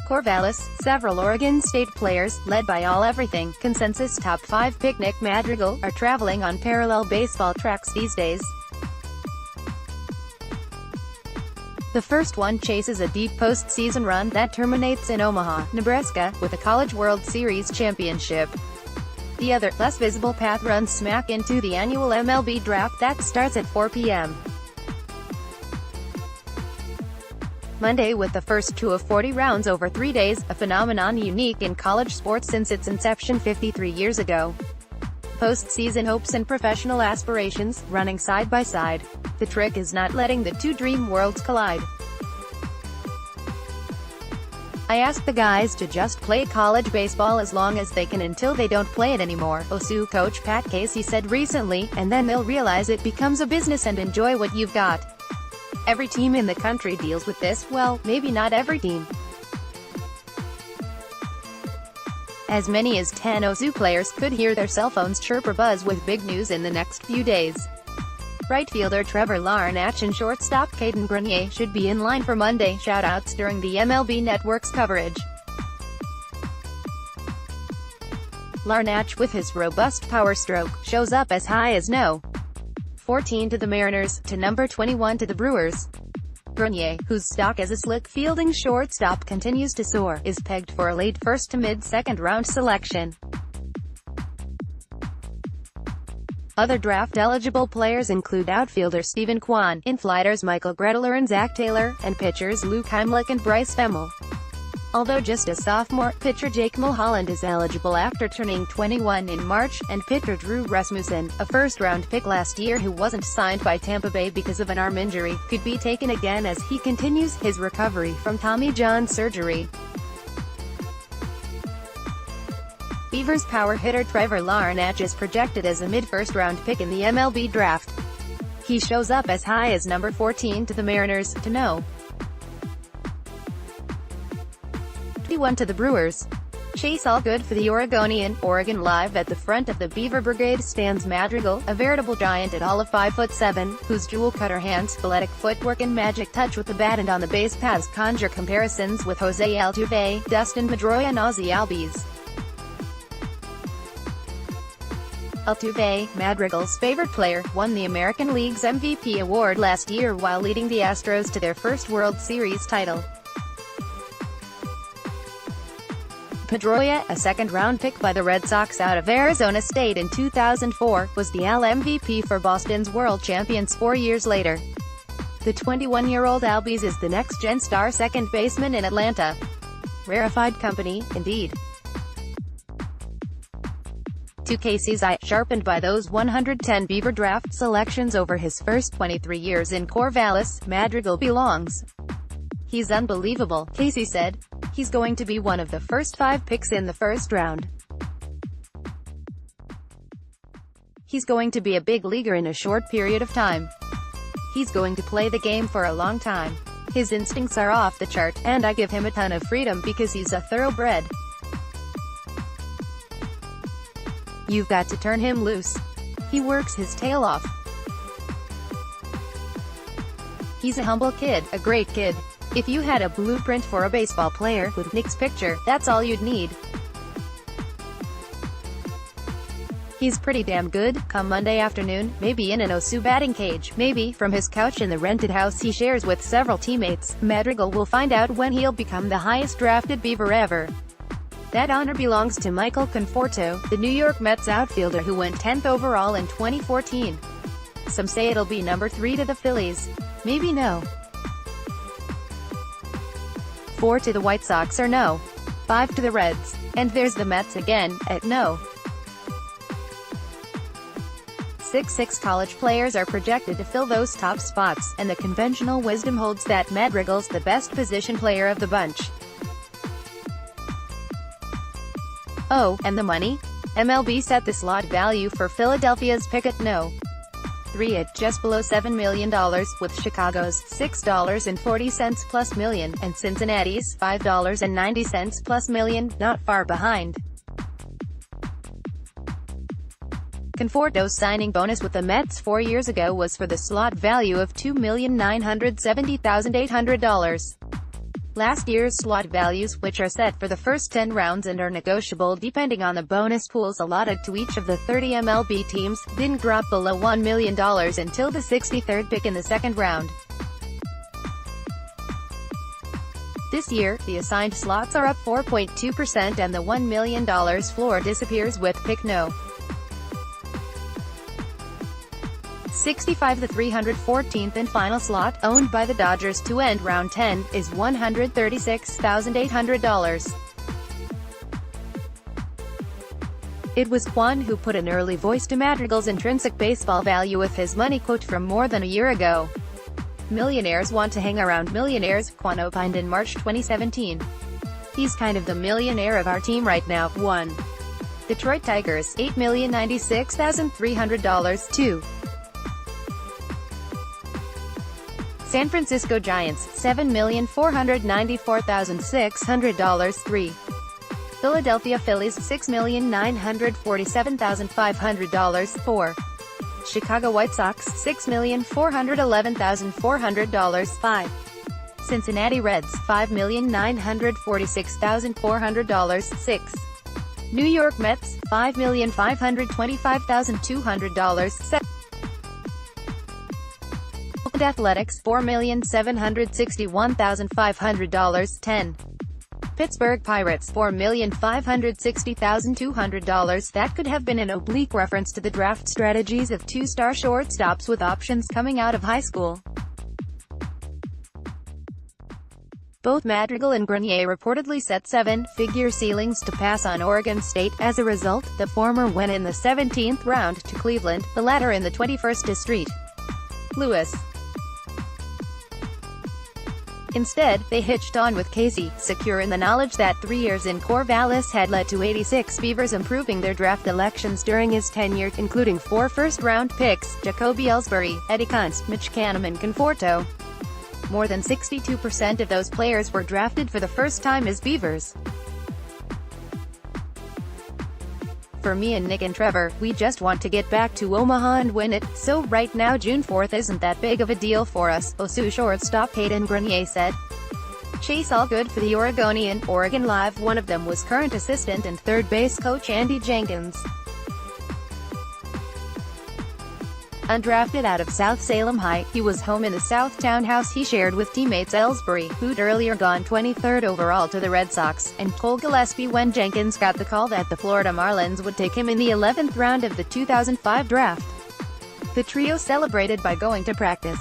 CORVALLIS Several Oregon State players, led by All-Everything consensus top 5 pick Nick Madrigal, are traveling on parallel baseball tracks these days. The first one chases a deep postseason run that terminates in Omaha, Nebraska, with a College World Series championship. The other, less visible path runs smack into the annual MLB draft that starts at 4 p.m. Monday, with the first 2 of 40 rounds over 3 days, a phenomenon unique in college sports since its inception 53 years ago. Postseason hopes and professional aspirations, running side by side. The trick is not letting the two dream worlds collide. I ask the guys to just play college baseball as long as they can until they don't play it anymore, OSU coach Pat Casey said recently, and then they'll realize it becomes a business and enjoy what you've got. Every team in the country deals with this, well, maybe not every team. As many as 10 OSU players could hear their cell phones chirp or buzz with big news in the next few days. Right fielder Trevor Larnach and shortstop Caden Grenier should be in line for Monday shoutouts during the MLB Network's coverage. Larnach, with his robust power stroke, shows up as high as no. 14 to the Mariners, to number 21 to the Brewers. Grenier, whose stock as a slick fielding shortstop continues to soar, is pegged for a late first to mid-second round selection. Other draft-eligible players include outfielder Stephen Kwan, inflighters Michael Gretler and Zach Taylor, and pitchers Luke Heimlich and Bryce Femmel. Although just a sophomore, pitcher Jake Mulholland is eligible after turning 21 in March, and pitcher Drew Rasmussen, a first-round pick last year who wasn't signed by Tampa Bay because of an arm injury, could be taken again as he continues his recovery from Tommy John surgery. Beavers power hitter Trevor Larnach is projected as a mid-first round pick in the MLB draft. He shows up as high as number 14 to the Mariners, to no. 21 to the Brewers. Chase Allgood for the Oregonian. Oregon Live at the front of the Beaver Brigade stands Madrigal, a veritable giant at all of 5'7", whose jewel-cutter hands, athletic footwork and magic touch with the bat and on the base paths conjure comparisons with Jose Altuve, Dustin Pedroia and Ozzie Albies. Altuve, Madrigal's favorite player, won the American League's MVP award last year while leading the Astros to their first World Series title. Pedroia, a second-round pick by the Red Sox out of Arizona State in 2004, was the AL MVP for Boston's world champions 4 years later. The 21-year-old Albies is the next-gen star second baseman in Atlanta. Rarefied company, indeed. To Casey's eye, sharpened by those 110 Beaver draft selections over his first 23 years in Corvallis, Madrigal belongs. He's unbelievable, Casey said. He's going to be one of the first 5 picks in the first round. He's going to be a big leaguer in a short period of time. He's going to play the game for a long time. His instincts are off the chart, and I give him a ton of freedom because he's a thoroughbred. You've got to turn him loose. He works his tail off. He's a humble kid, a great kid. If you had a blueprint for a baseball player, with Nick's picture, that's all you'd need. He's pretty damn good. Come Monday afternoon, maybe in an OSU batting cage, maybe from his couch in the rented house he shares with several teammates, Madrigal will find out when he'll become the highest drafted Beaver ever. That honor belongs to Michael Conforto, the New York Mets outfielder who went 10th overall in 2014. Some say it'll be number 3 to the Phillies. Maybe no. 4 to the White Sox or no. 5 to the Reds. And there's the Mets again, at no. 6 college players are projected to fill those top spots, and the conventional wisdom holds that Madrigal's the best position player of the bunch. Oh, and the money? MLB set the slot value for Philadelphia's pick at no. 3 at just below $7 million, with Chicago's $6.40 plus million, and Cincinnati's $5.90 plus million, not far behind. Conforto's signing bonus with the Mets 4 years ago was for the slot value of $2,970,800. Last year's slot values, which are set for the first 10 rounds and are negotiable depending on the bonus pools allotted to each of the 30 MLB teams, didn't drop below $1 million until the 63rd pick in the second round. This year, the assigned slots are up 4.2% and the $1 million floor disappears with pick no. 65. The 314th and final slot, owned by the Dodgers to end round 10, is $136,800. It was Kwan who put an early voice to Madrigal's intrinsic baseball value with his money quote from more than a year ago. "Millionaires want to hang around millionaires," Kwan opined in March 2017. "He's kind of the millionaire of our team right now." 1. Detroit Tigers, $8,096,300. 2. San Francisco Giants, $7,494,600. 3. Philadelphia Phillies, $6,947,500. 4. Chicago White Sox, $6,411,400. 5. Cincinnati Reds, $5,946,400. 6. New York Mets, $5,525,200. 7. Athletics, $4,761,500. 10. Pittsburgh Pirates, $4,560,200. That could have been an oblique reference to the draft strategies of two-star shortstops with options coming out of high school. Both Madrigal and Grenier reportedly set seven-figure ceilings to pass on Oregon State. As a result, the former went in the 17th round to Cleveland, the latter in the 21st to St. Louis. Instead, they hitched on with Casey, secure in the knowledge that 3 years in Corvallis had led to 86 Beavers improving their draft elections during his tenure, including 4 first-round picks, Jacoby Ellsbury, Eddie Kuntz, Mitch Canham and Conforto. More than 62% of those players were drafted for the first time as Beavers. "For me and Nick and Trevor, we just want to get back to Omaha and win it, so right now June 4th isn't that big of a deal for us," OSU shortstop Hayden Grenier said. "Chase all good for the Oregonian." Oregon Live. One of them was current assistant and third base coach Andy Jenkins. Undrafted out of South Salem High, he was home in the South townhouse he shared with teammates Ellsbury, who'd earlier gone 23rd overall to the Red Sox, and Cole Gillespie when Jenkins got the call that the Florida Marlins would take him in the 11th round of the 2005 draft. The trio celebrated by going to practice.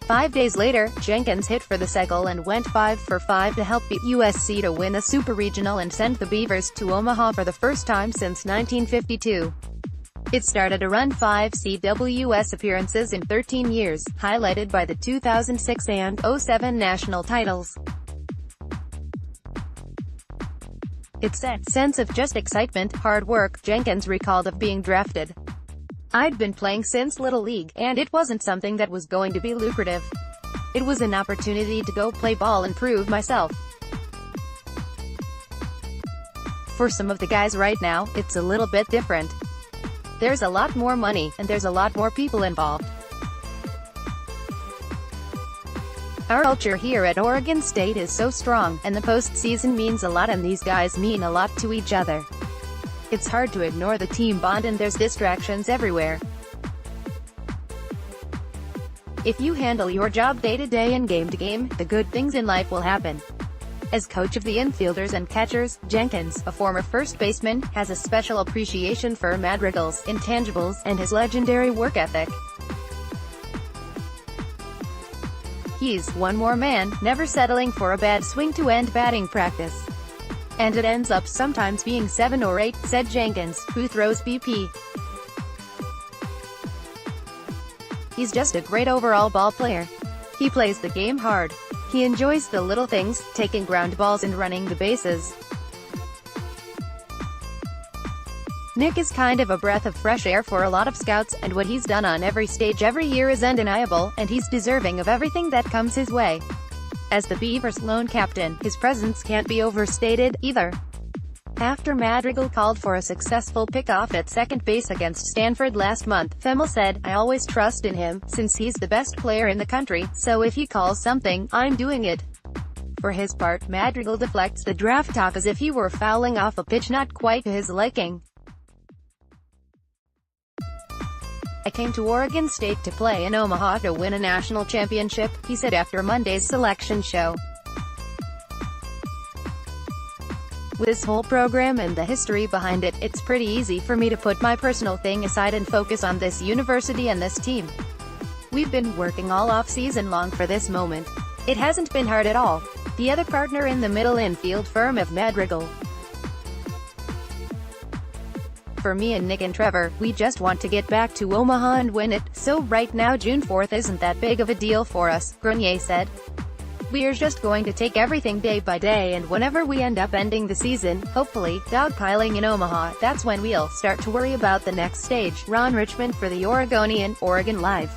5 days later, Jenkins hit for the cycle and went 5 for 5 to help beat USC to win a Super Regional and send the Beavers to Omaha for the first time since 1952. It started a run 5 CWS appearances in 13 years, highlighted by the 2006 and 07 national titles. "It's that sense of just excitement, hard work," Jenkins recalled, of being drafted. "I'd been playing since Little League, and it wasn't something that was going to be lucrative. It was an opportunity to go play ball and prove myself. For some of the guys right now, it's a little bit different. There's a lot more money, and there's a lot more people involved. Our culture here at Oregon State is so strong, and the postseason means a lot and these guys mean a lot to each other. It's hard to ignore the team bond and there's distractions everywhere. If you handle your job day to day and game to game, the good things in life will happen." As coach of the infielders and catchers, Jenkins, a former first baseman, has a special appreciation for Madrigal's intangibles and his legendary work ethic. "He's one more man, never settling for a bad swing to end batting practice. And it ends up sometimes being 7 or 8, said Jenkins, who throws BP. "He's just a great overall ball player. He plays the game hard. He enjoys the little things, taking ground balls and running the bases. Nick is kind of a breath of fresh air for a lot of scouts, and what he's done on every stage every year is undeniable, and he's deserving of everything that comes his way. As the Beavers' lone captain, his presence can't be overstated, either. After Madrigal called for a successful pickoff at second base against Stanford last month, Femmel said, "I always trust in him, since he's the best player in the country, so if he calls something, I'm doing it." For his part, Madrigal deflects the draft talk as if he were fouling off a pitch not quite to his liking. "I came to Oregon State to play in Omaha to win a national championship," he said after Monday's selection show. "With this whole program and the history behind it, it's pretty easy for me to put my personal thing aside and focus on this university and this team. We've been working all off-season long for this moment. It hasn't been hard at all." The other partner in the middle infield firm of Madrigal. "For me and Nick and Trevor, we just want to get back to Omaha and win it, so right now June 4th isn't that big of a deal for us," Grenier said. "We're just going to take everything day by day, and whenever we end up ending the season, hopefully, dogpiling in Omaha, that's when we'll start to worry about the next stage." Ron Richmond for the Oregonian, Oregon Live.